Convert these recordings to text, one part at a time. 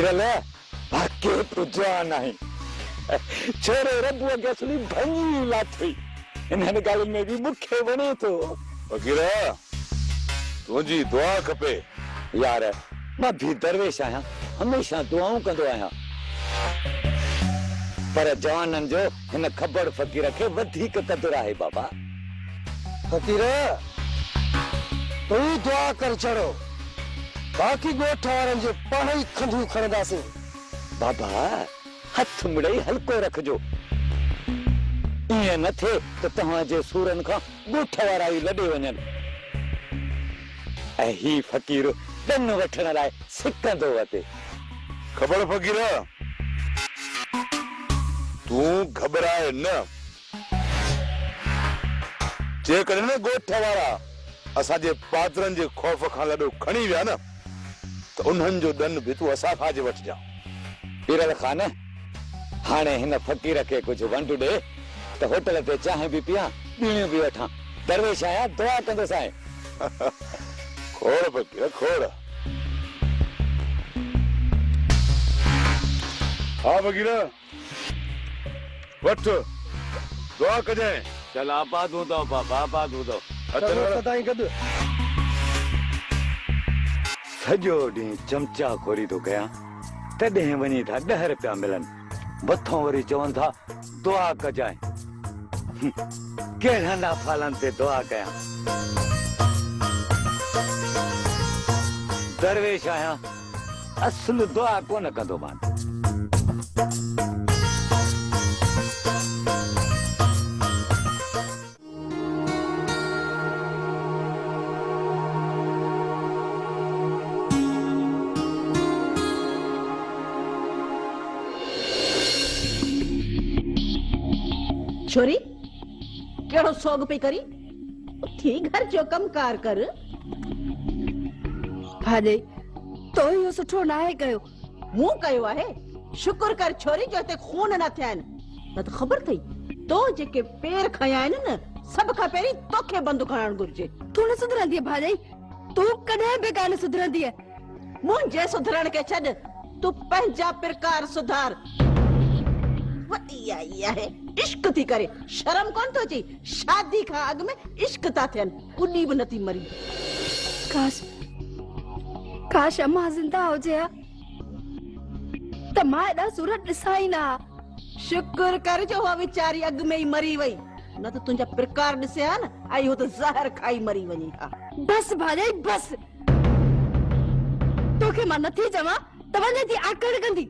फकीरल भाके पुजा नहीं छोरे रब के असली भंगी लाथी इन्हन गाल में भी मुखे बने तो फकीर तुझी दुआ खपे यार मैं भी दरवेश आया हमेशा दुआऊं कंदो आया पर जवानन जो इन खबर फकीर के वधिक कदर है बाबा फकीर तू दुआ कर चढ़ो बाकी गोठ वारन जो पाणी खंडू खणदासी बाबा हथ मुड़े हल्को रखजो ये न थे तो तहां जे सूरन का गोठ वारा ही लडे वनन ही फकीर दन वठण लाए सिकंदो वते खबर फकीर तू घबराए न जे करे न गोठ वारा असा जे पादरन जे खौफ खां लडो खणी विया न तो उन्हन जो दन भी तू असा फाजे वठ जा पीरल खान हाने हिन फकीर के कुछ वंड दे तो होटल ते चाहे भी पिया बीणियो भी वठा दरवेश आया दुआ कंदो साए खोड़ फकीर खोड़ हाँ फकीर वठ दुआ कजे चल आपा दूं तो बाबा दूं तो सदाई गद सजो डी चमचा खोरी तो कया तडे वनी था 10 रुपया मिलन बथों वरी चवन था दुआ कजाए केड़ा ना फालन ते दुआ कया दरवेश आया असल दुआ कोन कंदो मान छोरी केड़ो सोग पे करी थी घर जो कम कार कर भाॼी तो इहो सुठो न आहे कयो मूं कयो आहे शुक्र कर छोरी जो ते खून न थियन न त खबर थई तो जेके पैर खया आहिनि न सब खां पहिरीं तोखे बंदूक खणण घुर्जे तू न सुधरंदी आहे भाॼी तू कॾहिं बि कान सुधरंदी आहे मुंहिंजे सुधरण के छॾ तू पंहिंजा प्रकार सुधार वॾी आई आहे इश्क थी करे शर्म कोन तो ची शादी खां अॻु में इश्क था थियन कुॾी बि नथी मरी काश अम्मा जिंदा हुजे हा त मां एॾा सूरत ॾिसां ई न शुक्र कर जो उहा वीचारी अॻु में ई मरी वई न त तुंहिंजा प्रकार ॾिसे हा न ऐं हो त ज़हर खाई मरी वञी हा बस भाॼी बस तोखे मां नथी चवां त वञे थी आकड़ कंदी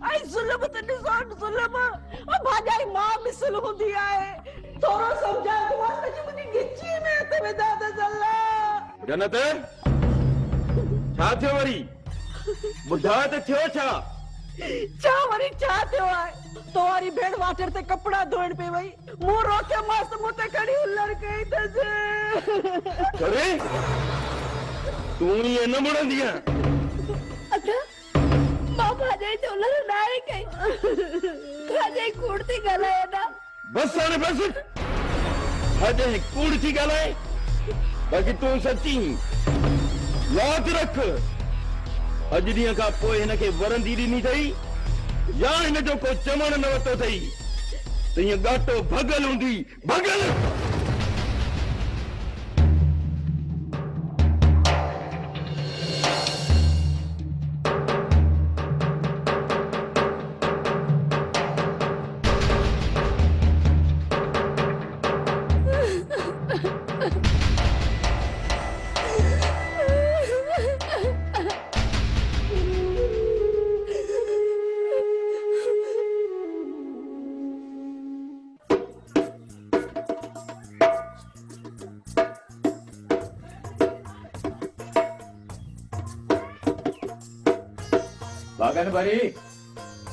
आई जुल्म त ॾिसो जुल्म ओ भाॼाई मां मिसल हूंदी आहे थोरो समझा तू वास्ते जी मुंहिंजी गिची में त वेदा त जल्ला जनत छा थियो वरी ॿुधा त थियो छा वरी छा थियो आहे तो वारी भेड़ वाटर ते कपड़ा धोइण पे वई मूं रोके मस्त मूं ते खड़ी हुलर कई त अरे तू ये न मुड़ंदी है अच्छा मां भाॼी जो लड़ न आहे कई भाॼी कूड़ थी ॻाल्हाए ना बस हाणे बस भाॼी कूड़ थी ॻाल्हाए बाक़ी तूं सची यादि रख अॼु ॾींहं खां पोइ हिन खे वरंदी ॾिनी अथई या हिन जो को चमण न वरितो अथई त हीअं ॻाटो भगल हूंदी भगल बागन भरी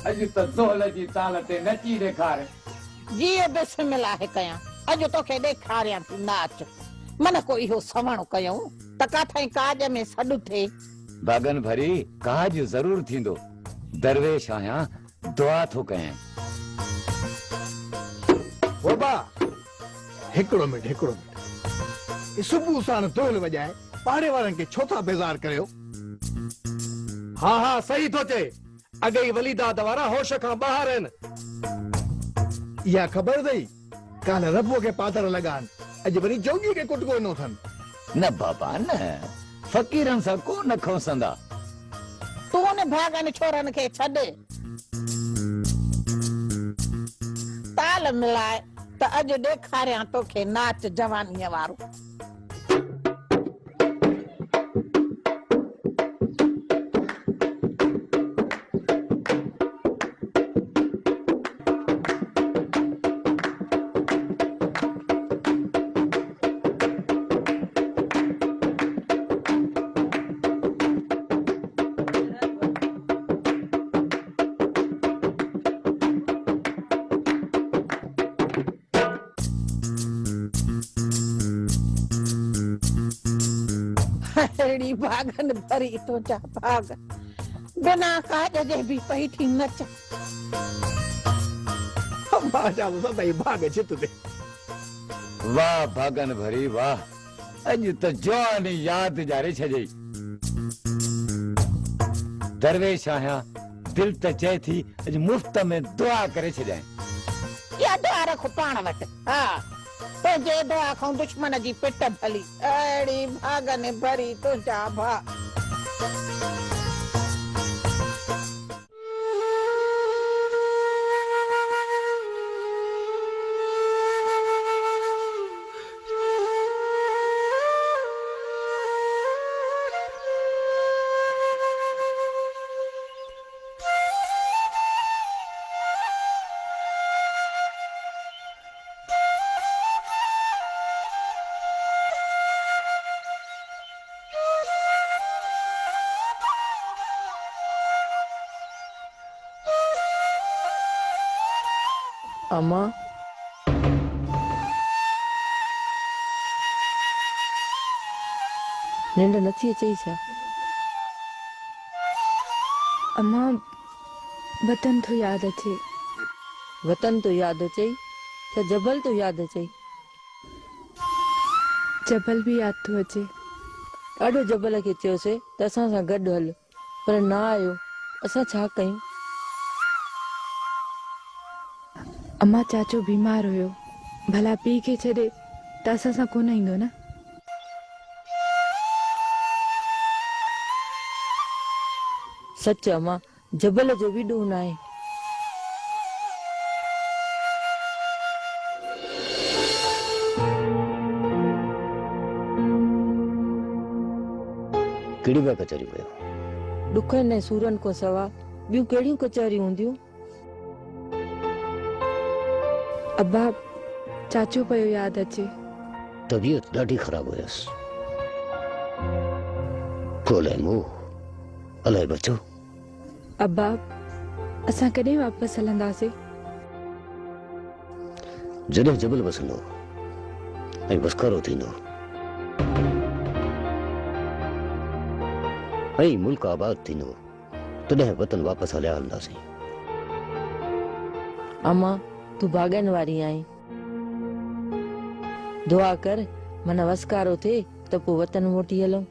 अज त ज़ोहल जी ताल ते नची ॾेखार जी बिस्मिल्लाह कया अॼु तोखे ॾेखारियां थी नाच मन को इहो सवण कयूं त काथां काज में सॾु थिए बागन भरी काज जरूर थींदो दरवेश आया दुआ थो कयां बाबा हिकिड़ो मिनट सुबह साण ढोल वॼाए पाड़े वारनि खे छो था बेज़ार करियो? हा हा सही थो चए, अॻे ई वलीदाद वारा होश खां ॿाहिरि आहिनि। इहा ख़बर अथई काल्ह रबो खे पादर लॻा आहिनि, अॼु वरी जोगी खे कुटको ॾिनो अथनि। न बाबा न, फ़क़ीरनि सां को न खोसंदा। तू उन भागनि छोरनि खे छॾ, ताल मिलाए त अॼु ॾेखारियां तोखे नाच जवानीअ वारो। अहिड़ी भागन भरी तुंहिंजा भाग, बिना काज जे बि पई थी नच। मां चवां थो त भाग चित ते। वाह भागन भरी वाह, अॼु त जवानी यादि ॾियारे छॾियई। दरवेश आहियां, दिल त चए थी अॼु मुफ़्त में दुआ करे छॾियां। या दुआ रख पाण वटि। हा, तुंहिंजे दुआ खां दुश्मन जी पिट भली। अहिड़ी भागन भरी तुंहिंजा भाग। अम्मा निंड नथी अचई छा? अम्मा वतन तो याद अचे। वतन तो याद अचई त जबल तो याद अचई? जबल भी याद तो अचे। ॾाढो जबल खे चयोसीं त असां सां गॾु हल, पर न आयो। असां छा कयूं? अम्मा चाचो बीमार हुयो, भला पी के छॾे त असां सां कोन ईंदो न? सच अम्मा, जबल जो बि ॾूं न आहे। कहिड़ी बि कचहरी वियो? ॾुखनि ऐं सूरनि खां सवा ॿियूं कहिड़ियूं कचहरियूं हूंदियूं? अब्बा चाचो पियो याद अचे। तबीयत ॾाढी ख़राब हुयसि। खोले मुंहुं, अलाए बचो। अब्बा असां कॾहिं वापसि हलंदासीं? जॾहिं जबल वसंदो ऐं वसकारो थींदो ऐं मुल्क आबाद थींदो, तॾहिं वतन वापसि हलिया हलंदासीं। अम्मा तूं भागन वारी आहीं। दुआ कर मन वसकारो थिए त पोइ वतन मोटी हलूं।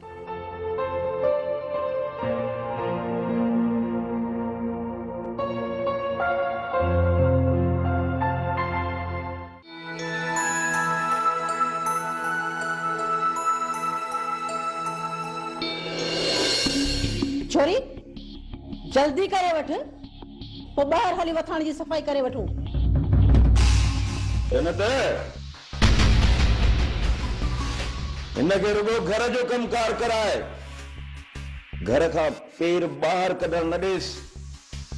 छोरी जल्दी करे वठ, पोइ ॿाहिरि हली वथाण जी सफ़ाई करे वठूं। जन्नत हिनखे रुगो घर जो कमकार कराए, घर खां पेर ॿाहिरि कढण न ॾेसि।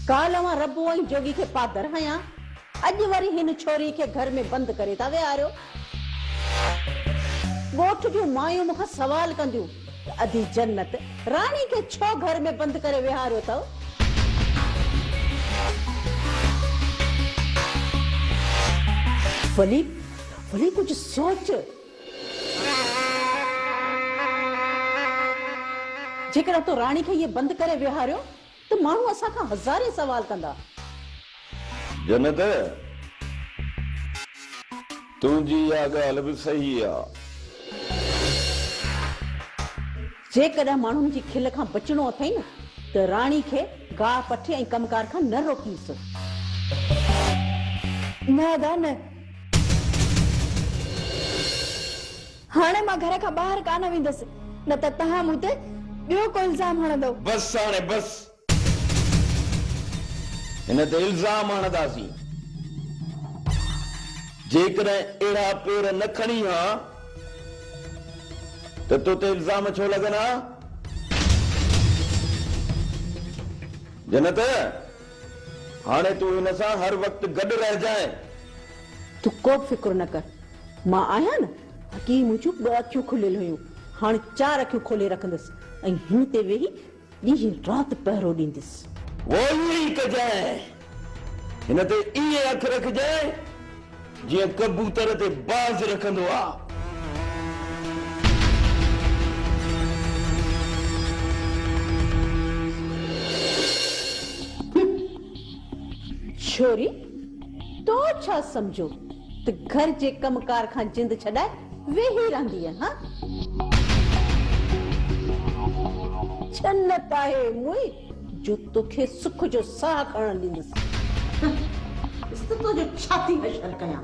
काल्ह मां रबो ऐं जोगी खे पादर हयां, अॼु वरी हिन छोरी खे घर में बंदि करे था विहारियो। ॻोठ जूं मायूं मूंखां सवाल कंदियूं, अधी जन्नत राणी खे छो घर में बंदि करे विहारियो अथव? वली वली कुछ सोच। जेकर तो राणी खे ये बंद करे विहारियो तो माण्हू असां खां हज़ारे सवाल कंदा। जन्नत तुंहिंजी इहा ॻाल्हि बि सही आहे। जेकॾहिं माण्हुनि जी खिल खां बचणो अथई न त राणी खे गाह पठे ऐं कमकार खां न रोकीस। न अदा न, हाणे मां घर खां ॿाहिरि कान वेंदसि, न त तव्हां मूं ते ॿियो को इल्ज़ाम हणंदव। बस हाणे बस, हिन ते इल्ज़ाम हणंदासीं। जेकॾहिं अहिड़ा पेर न खणी हा त तो ते इल्ज़ाम छो लॻनि हा? जन्नत, हाणे तूं हिन सां हर वक़्तु गॾु रहिजांइ। तूं को बि फिक्र न कर, मां आहियां न, हकीम मुंहिंजूं 2 अखियूं खुलियल हुयूं, हाणे 4 अखियूं खोले रखंदसि ऐं हिन ते वेही ॾींहुं राति पहरो ॾींदसि। वो ई कजांइ, हिन ते ईअं अख रखजांइ जीअं कबूतर ते बाज़ रखंदो आहे। छोरी, तो छा समझो त घर जे कमकार खां जिंद छॾाए वेही रहंदी है? हाँ, जन्नत आहे मुई जो तोखे सुख जो साह खणण ॾींदसि। तो जो छाती हशर कयां।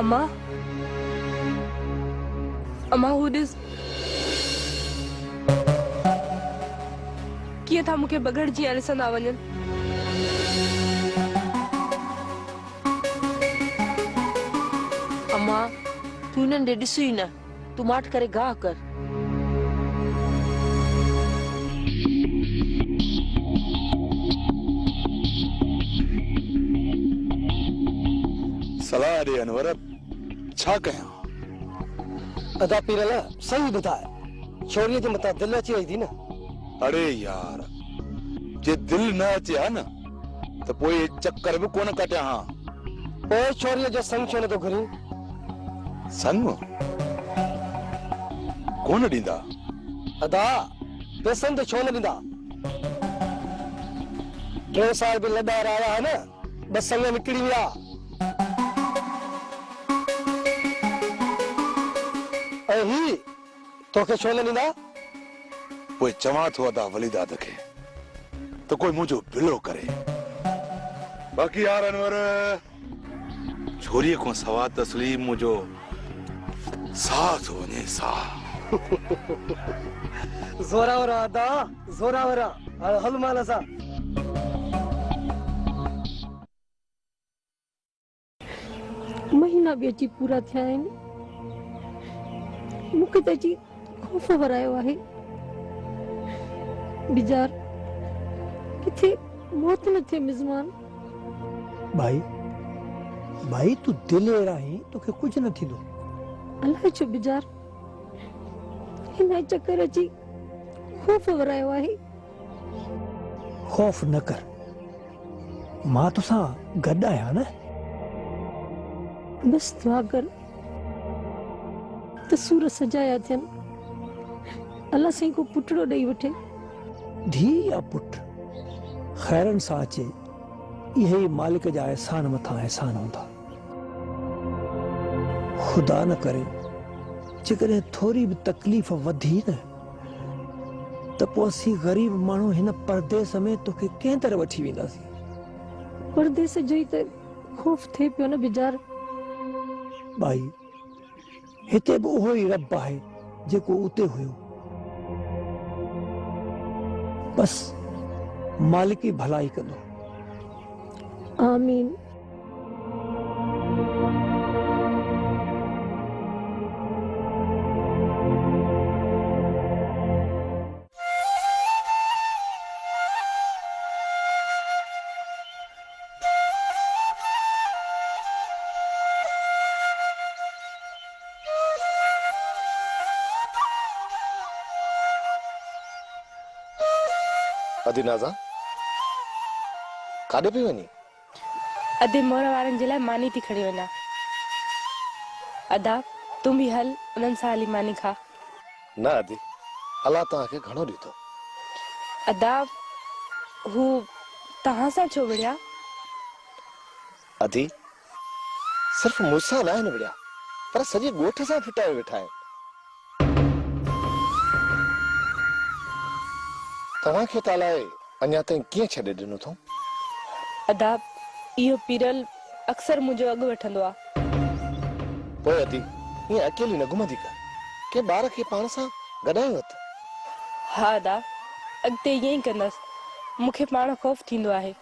अम्मा, अम्मा हू ॾिस कीअं था मूंखे बगड़जी ॾिसंदा वञनि। अम्मा, तूं हिननि ॾे ॾिस ई न, तूं माठ करे गाह कर। सलाह ॾे अनवर, छा कयां? अदा पीरल सही ॿुधाए, छोरीअ जे मथां दिलि अची वई थी न। अरे यार, जे दिल न अचे हा न त पोइ चक्कर बि कोन कटिया हा। पोइ छोरीअ जो संग छो नथो घुरी? संग कोन ॾींदा? अदा पैसनि ते छो न ॾींदा? 3 साल बि लॾार आया है न, बस संग निकिरी विया। ऐं ही तोखे छो न ॾींदा? पोइ चवां थो अदा वलीदाद खे त कोई मुंहिंजो बिलो करे। बाक़ी यार अनवर, छोरीअ खां सवा तस्लीम मुंहिंजो साह थो वञे, साह। ज़ोरावर अदा, ज़ोरावर। हल माल सां। महीना भी अची पूरा थिया आहिनि, मूंखे त अची खौफ़ वरायो आहे। बिजार किथे मौत न थिए मिज़मान। भाई तू दिल राही तोखे कुछ न थींदो। अलाए छो बिजार हिन चक्कर अची खौफ़ वरायो आहे। खौफ न कर, मां तोसां गॾु आहियां न। बस दुआ कर त सूर सजाया थियनि, अल्लाह साईं को पुटड़ो ॾेई वठे। धी या पुट खैरन सां अचे, इहे ई मालिक जा एहसान मथां एहसान हूंदा। खुदा न करे जेकॾहिं थोरी बि तकलीफ़ वधी न त पोइ असीं ग़रीब माण्हू हिन परदेस में तोखे कंहिं तरह वठी वेंदासीं। परदेस जो ई त खौफ़ थिए पियो न बिजार। भाई हिते बि उहो ई रब आहे जेको उते हुयो। बस मालिकी भलाई कंदो। आमीन। अदिनाज़ा काॾे पई वञी? अधे मोर वारनि जे लाइ मानी थी खणी वञा। अदा तूं बि हल उन्हनि सां हली मानी खा। न अदी, अलाह तव्हांखे घणो ॾिठो। अदा हू तव्हां सां छो विढ़िया? अदी सिर्फ़ मूंसां न आहिनि विढ़िया, पर सॼे ॻोठ सां फिटाए वेठा आहिनि। तव्हांखे तालाए अञा ताईं कीअं छॾे ॾिनो अथऊं? अदा इहो पीरल अक्सर मुंहिंजो अॻु वठंदो आहे। पोइ अदी ईअं अकेली न घुमंदी कर, के ॿार खे पाण सां गॾाए वठ। हा अदा अॻिते ईअं ई कंदसि। मूंखे पाण ख़ौफ़ थींदो आहे।